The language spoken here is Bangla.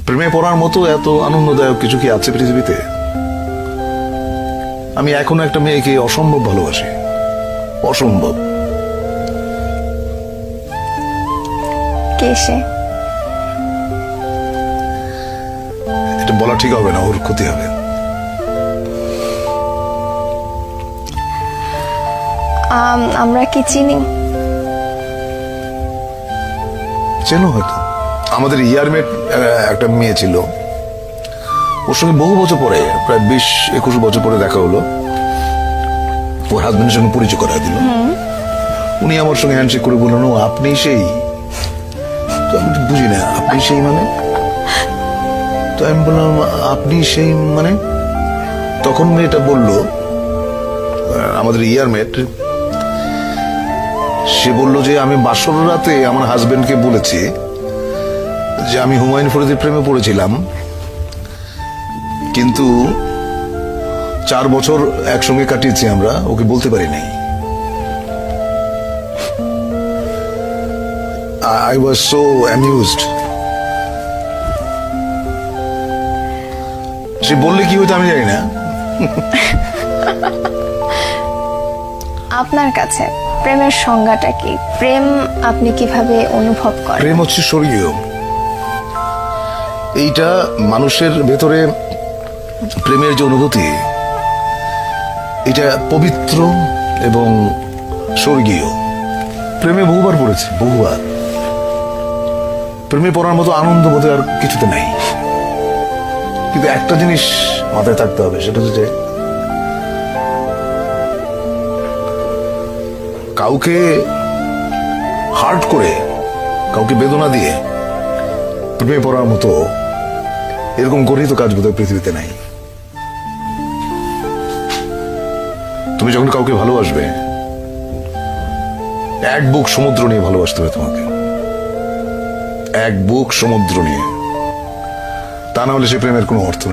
প্রেমে পড়ার মতো এত আনন্দদায়ক কিছু কি আছে পৃথিবীতে? আমি এখনো একটা মেয়েকে অসম্ভব ভালোবাসি, অসম্ভব। কে সে? এটা বলা ঠিক হবে না, ওর ক্ষতি হবে। আমরা কি চিনি? চেনো হয়তো। আমাদের ইয়ারমেট একটা মেয়ে ছিল, ওর সঙ্গে বহু বছর পরে, প্রায় 20-21 বছর পরে দেখা হলো। ওর হাজবেন্ডের সঙ্গে পরিচয় করা দিল। উনি আমার সঙ্গে হ্যান্ডশেক করে বললেন, ও আপনি সেই। তো আমি তো বুঝি না, আপনি সেই মানে? তো আমি বললাম, আপনি সেই মানে? তখন মেয়েটা বলল, আমাদের ইয়ারমেট, সে বলল যে আমি বাসর রাতে আমার হাজবেন্ডকে বলেছি যে আমি হুমায়ুন ফরিদের প্রেমে পড়েছিলাম, কিন্তু 4 বছর একসঙ্গে কাটিয়েছি আমরা, ওকে বলতে পারি নাই। I was so amused. সে বললে কি হতো আমি জানি না। আপনার কাছে প্রেমের সংজ্ঞাটা কি? প্রেম আপনি কিভাবে অনুভব করেন? প্রেম হচ্ছে স্বর্গীয়। এইটা মানুষের ভেতরে প্রেমের যে অনুভূতি, এটা পবিত্র এবং স্বর্গীয়। প্রেমে বহুবার পড়েছে, বহুবার। প্রেমে পড়ার মতো আনন্দ বোধহয় আর কিছুতে নাই। কিন্তু একটা জিনিস মাথায় থাকতে হবে, সেটা হচ্ছে যে কাউকে হার্ট করে, কাউকে বেদনা দিয়ে প্রেমে পড়ার মতো এরকম গর্হিত কাজ বোধহয় পৃথিবীতে নাই। তুমি যখন কাউকে ভালোবাসবে, এক বুক সমুদ্র নিয়ে ভালোবাসতে হবে তোমাকে, এক বুক সমুদ্র নিয়ে। তা না হলে সে প্রেমের কোনো অর্থ নেই।